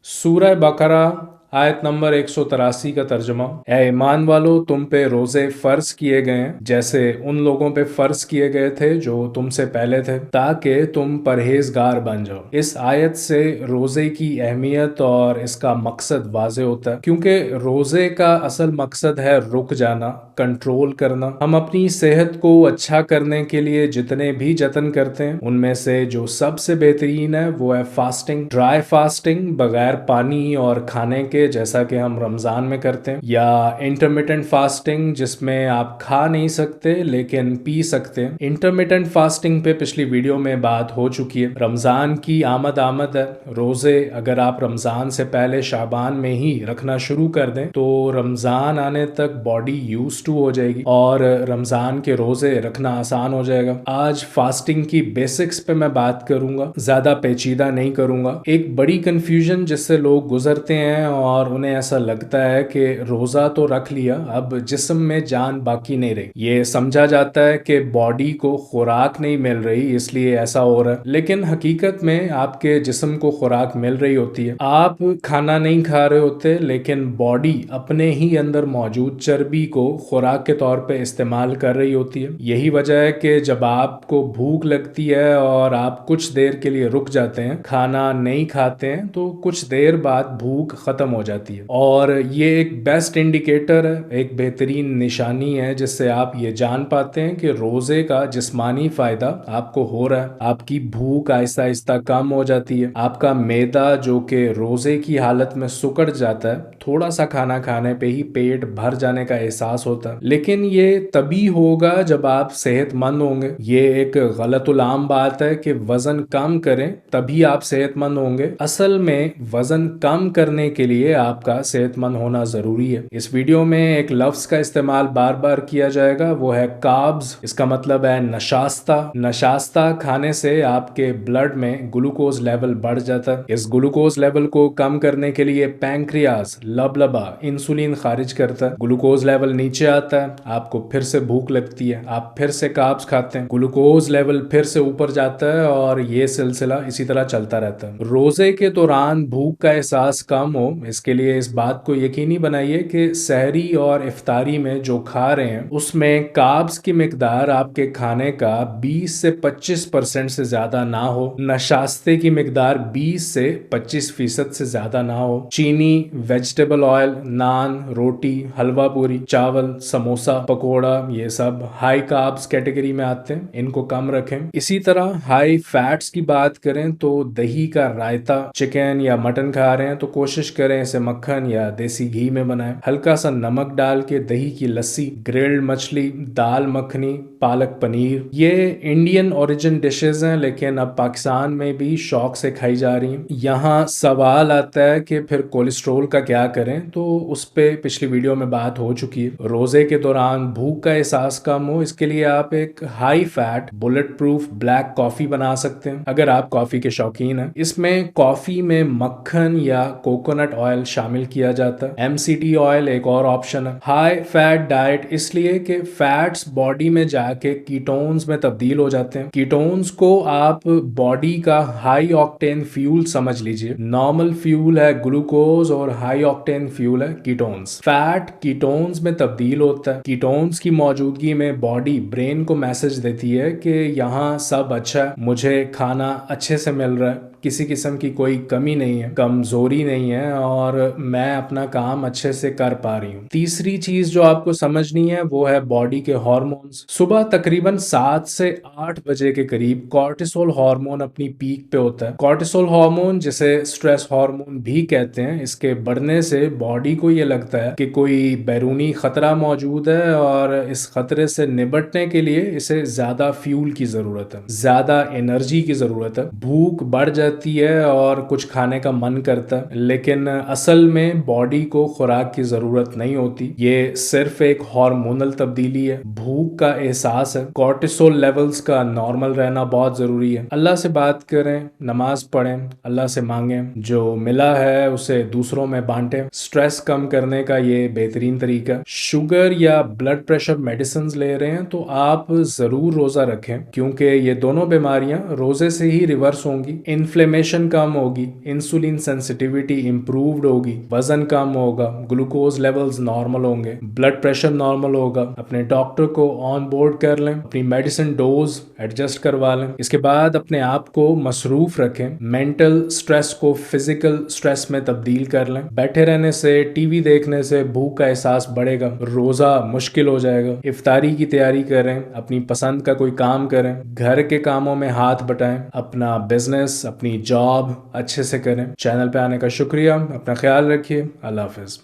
सूरह बकरा आयत नंबर 183 का तर्जुमा। ए ईमान वालो, तुम पे रोजे फर्ज किए गए हैं जैसे उन लोगों पे फर्ज किए गए थे जो तुमसे पहले थे, ताकि तुम परहेजगार बन जाओ। इस आयत से रोजे की अहमियत और इसका मकसद वाजे होता है, क्योंकि रोजे का असल मकसद है रुक जाना, कंट्रोल करना। हम अपनी सेहत को अच्छा करने के लिए जितने भी जतन करते हैं, उनमें से जो सबसे बेहतरीन है वो है फास्टिंग। ड्राई फास्टिंग, बगैर पानी और खाने के, जैसा कि हम रमजान में करते हैं, या इंटरमिटेंट फास्टिंग जिसमें आप खा नहीं सकते लेकिन पी सकते हैं। इंटरमिटेंट फास्टिंग पे पिछली वीडियो में बात हो चुकी है। रमजान की आमद है। रोजे अगर आप रमजान से पहले शाबान में ही रखना शुरू कर दें तो रमजान आने तक बॉडी यूज टू हो जाएगी और रमजान के रोजे रखना आसान हो जाएगा। आज फास्टिंग की बेसिक्स पे मैं बात करूंगा, ज्यादा पेचीदा नहीं करूंगा। एक बड़ी कंफ्यूजन जिससे लोग गुजरते हैं और उन्हें ऐसा लगता है कि रोजा तो रख लिया, अब जिस्म में जान बाकी नहीं रही। ये समझा जाता है कि बॉडी को खुराक नहीं मिल रही इसलिए ऐसा हो रहा है, लेकिन हकीकत में आपके जिस्म को खुराक मिल रही होती है। आप खाना नहीं खा रहे होते लेकिन बॉडी अपने ही अंदर मौजूद चर्बी को खुराक के तौर पे इस्तेमाल कर रही होती है। यही वजह है कि जब आपको भूख लगती है और आप कुछ देर के लिए रुक जाते हैं, खाना नहीं खाते हैं, तो कुछ देर बाद भूख खत्म हो जाती है। और ये एक बेस्ट इंडिकेटर है, एक बेहतरीन निशानी है जिससे आप ये जान पाते हैं कि रोजे का जिस्मानी फायदा आपको हो रहा है। आपकी भूख आहिस्ता आहिस्ता कम हो जाती है। आपका मैदा जो कि रोजे की हालत में सुकड़ जाता है, थोड़ा सा खाना खाने पे ही पेट भर जाने का एहसास होता है। लेकिन ये तभी होगा जब आप सेहतमंद होंगे। ये एक गलतुल-आम बात है कि वजन कम करें तभी आप सेहतमंद होंगे। असल में वजन कम करने के लिए आपका सेहतमंद होना जरूरी है। इस वीडियो में एक लफ्ज का इस्तेमाल बार बार किया जाएगा, वो है कार्ब्स। इसका मतलब है नशास्ता। नशास्ता खाने से आपके ब्लड में ग्लूकोज लेवल बढ़ जाता है। इस ग्लूकोज लेवल को कम करने के लिए पैंक्रियाज, लबलबा, इंसुलिन खारिज करता है। ग्लूकोज लेवल नीचे आता है, आपको फिर से भूख लगती है, आप फिर से कार्ब्स खाते हैं, ग्लूकोज लेवल फिर से ऊपर जाता है और ये सिलसिला इसी तरह चलता रहता है। रोजे के दौरान भूख का एहसास कम हो, इसके लिए इस बात को यकीनी बनाइए कि सहरी और इफ्तारी में जो खा रहे हैं उसमें कार्ब्स की मिकदार आपके खाने का 20 से 25% से ज्यादा ना हो। नशास्ते की मिकदार 20 से 25% से ज्यादा ना हो। चीनी, वेजिटेबल ऑयल, नान, रोटी, हलवा पूरी, चावल, समोसा, पकोड़ा, ये सब हाई कार्ब्स कैटेगरी में आते हैं, इनको कम रखें। इसी तरह हाई फैट्स की बात करें तो दही का रायता, चिकन या मटन खा रहे हैं तो कोशिश करें इसे मक्खन या देसी घी में बनाएं। हल्का सा नमक डाल के दही की लस्सी, ग्रिल्ड मछली, दाल मखनी, पालक पनीर, ये इंडियन ओरिजिन डिशेज हैं लेकिन अब पाकिस्तान में भी शौक से खाई जा रही हैं। यहाँ सवाल आता है कि फिर कोलेस्ट्रोल का क्या करें, तो उस पे पिछली वीडियो में बात हो चुकी है। रोजे के दौरान भूख का एहसास कम हो, इसके लिए आप एक high fat bullet proof black coffee बना सकते हैं अगर आप कॉफी के शौकीन हैं। इसमें कॉफी में मक्खन या कोकोनट ऑयल शामिल किया जाता है। एमसीटी ऑयल एक और ऑप्शन है। हाई फैट डाइट इसलिए कि फैट्स बॉडी में जाके कीटोन्स में तब्दील हो जाते हैं। कीटोन्स को आप बॉडी का हाई ऑक्टेन फ्यूल समझ लीजिए। नॉर्मल फ्यूल है ग्लूकोज और हाई ऑक्टेन फ्यूल है कीटोन्स। फैट कीटोन्स में तब्दील होता है। कीटोन्स की मौजूदगी में बॉडी ब्रेन को मैसेज देती है कि यहाँ सब अच्छा है, मुझे खाना अच्छे से मिल रहा है, किसी किस्म की कोई कमी नहीं है, कमजोरी नहीं है और मैं अपना काम अच्छे से कर पा रही हूँ। तीसरी चीज जो आपको समझनी है वो है बॉडी के हार्मोन्स। सुबह तकरीबन 7 से 8 बजे के करीब कॉर्टिसोल हार्मोन अपनी पीक पे होता है। कॉर्टिसोल हार्मोन जिसे स्ट्रेस हार्मोन भी कहते हैं, इसके बढ़ने से बॉडी को ये लगता है कि कोई बैरूनी खतरा मौजूद है और इस खतरे से निपटने के लिए इसे ज्यादा फ्यूल की जरूरत है, ज्यादा एनर्जी की जरूरत है। भूख बढ़ जाती है और कुछ खाने का मन करता है, लेकिन असल में बॉडी को खुराक की जरूरत नहीं होती, ये सिर्फ एक हार्मोनल तब्दीली है। भूख का एहसास है, कॉर्टिसोल लेवल्स का नॉर्मल रहना बहुत जरूरी है। अल्लाह से बात करें, नमाज पढ़ें, अल्लाह से मांगें, जो मिला है उसे दूसरों में बांटें। स्ट्रेस कम करने का ये बेहतरीन तरीका। शुगर या ब्लड प्रेशर मेडिसिन ले रहे हैं तो आप जरूर रोजा रखें, क्योंकि ये दोनों बीमारियां रोजे से ही रिवर्स होंगी। इन्फ्लेमेशन कम होगी, इंसुलिन सेंसिटिविटी इंप्रूव्ड होगी, वजन कम होगा, ग्लूकोज लेवल्स नॉर्मल होंगे, ब्लड प्रेशर नॉर्मल होगा। अपने डॉक्टर को ऑन बोर्ड कर लें, अपनी मेडिसिन डोज एडजस्ट करवा लें। इसके बाद अपने आप को मसरूफ रखें, मेंटल स्ट्रेस को फिजिकल स्ट्रेस में तब्दील कर लें। बैठे रहने से, टीवी देखने से भूख का एहसास बढ़ेगा, रोजा मुश्किल हो जाएगा। इफ्तारी की तैयारी करें, अपनी पसंद का कोई काम करें, घर के कामों में हाथ बटाएं, अपना बिजनेस, अपनी जॉब अच्छे से करें। चैनल पे आने का शुक्रिया, अपना ख्याल रखिए, अल्लाह हाफिज।